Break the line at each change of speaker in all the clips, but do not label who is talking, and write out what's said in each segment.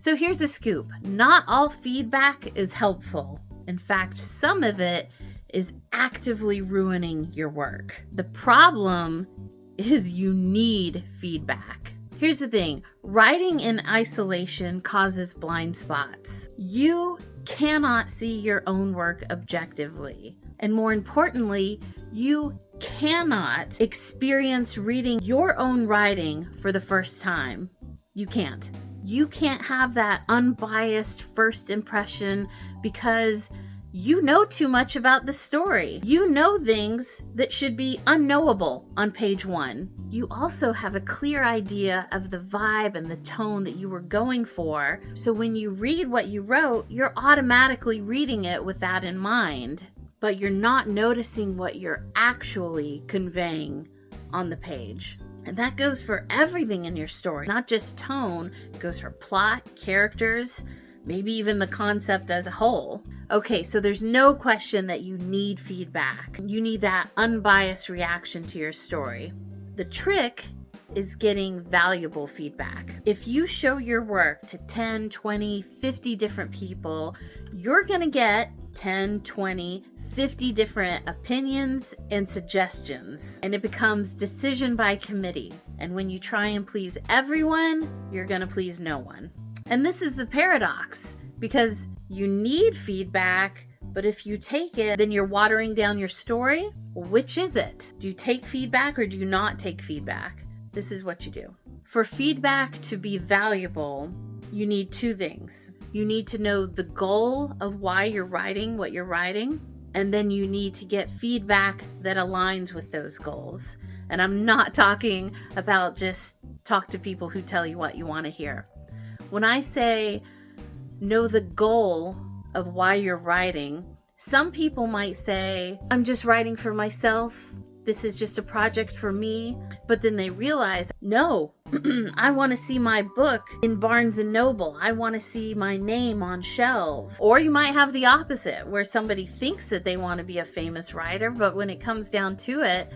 So here's the scoop. Not all feedback is helpful. In fact, some of it is actively ruining your work. The problem is you need feedback. Here's the thing. Writing in isolation causes blind spots. You cannot see your own work objectively. And more importantly, you cannot experience reading your own writing for the first time. You can't. You can't have that unbiased first impression because you know too much about the story. You know things that should be unknowable on page 1. You also have a clear idea of the vibe and the tone that you were going for. So when you read what you wrote, you're automatically reading it with that in mind, but you're not noticing what you're actually conveying on the page. And that goes for everything in your story, not just tone. It goes for plot, characters, maybe even the concept as a whole. Okay, so there's no question that you need feedback. You need that unbiased reaction to your story. The trick is getting valuable feedback. If you show your work to 10, 20, 50 different people, you're going to get 10, 20, 50 different opinions and suggestions, and it becomes decision by committee. And when you try and please everyone, you're going to please no one. And this is the paradox, because you need feedback, but if you take it, then you're watering down your story. Which is it? Do you take feedback or do you not take feedback? This is what you do. For feedback to be valuable, you need 2 things. You need to know the goal of why you're writing what you're writing, and then you need to get feedback that aligns with those goals. And I'm not talking about just talk to people who tell you what you want to hear. When I say know the goal of why you're writing, some people might say, I'm just writing for myself. This is just a project for me. But then they realize, no, I want to see my book in Barnes and Noble. I want to see my name on shelves. Or you might have the opposite, where somebody thinks that they want to be a famous writer, but when it comes down to it,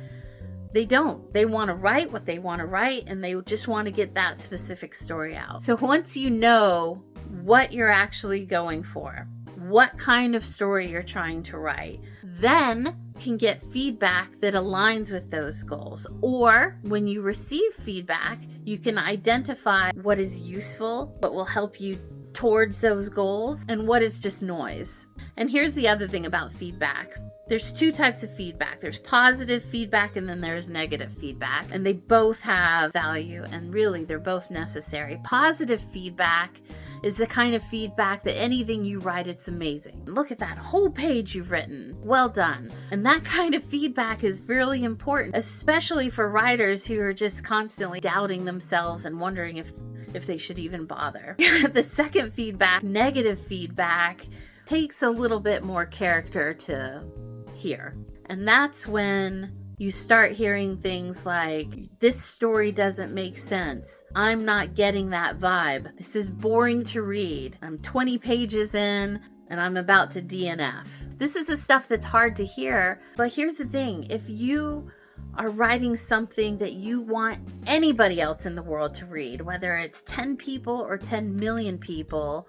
they don't. They want to write what they want to write, and they just want to get that specific story out. So once you know what you're actually going for, what kind of story you're trying to write, then can get feedback that aligns with those goals. Or when you receive feedback, you can identify what is useful, what will help you towards those goals, and what is just noise. And here's the other thing about feedback. There's 2 types of feedback. There's positive feedback and then there's negative feedback. And they both have value, and really they're both necessary. Positive feedback is the kind of feedback that anything you write, it's amazing. Look at that whole page you've written. Well done. And that kind of feedback is really important, especially for writers who are just constantly doubting themselves and wondering if they should even bother. The second feedback, negative feedback, takes a little bit more character to hear. And that's when you start hearing things like, this story doesn't make sense. I'm not getting that vibe. This is boring to read. I'm 20 pages in and I'm about to DNF. This is the stuff that's hard to hear. But here's the thing. If you are writing something that you want anybody else in the world to read, whether it's 10 people or 10 million people,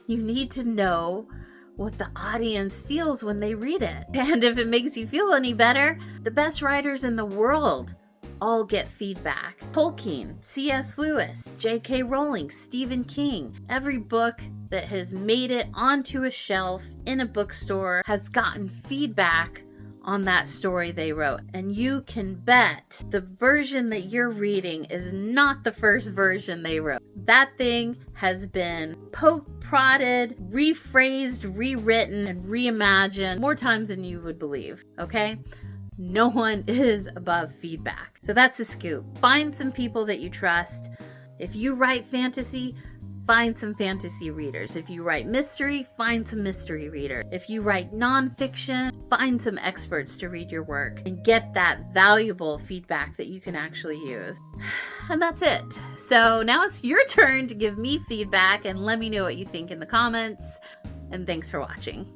you need to know what the audience feels when they read it. And if it makes you feel any better, the best writers in the world all get feedback. Tolkien, C.S. Lewis, J.K. Rowling, Stephen King. Every book that has made it onto a shelf in a bookstore has gotten feedback on that story they wrote. And you can bet the version that you're reading is not the first version they wrote. That thing has been poked, prodded, rephrased, rewritten, and reimagined more times than you would believe, okay? No one is above feedback. So that's a scoop. Find some people that you trust. If you write fantasy, find some fantasy readers. If you write mystery, find some mystery readers. If you write nonfiction, find some experts to read your work and get that valuable feedback that you can actually use. And that's it. So now it's your turn to give me feedback and let me know what you think in the comments. And thanks for watching.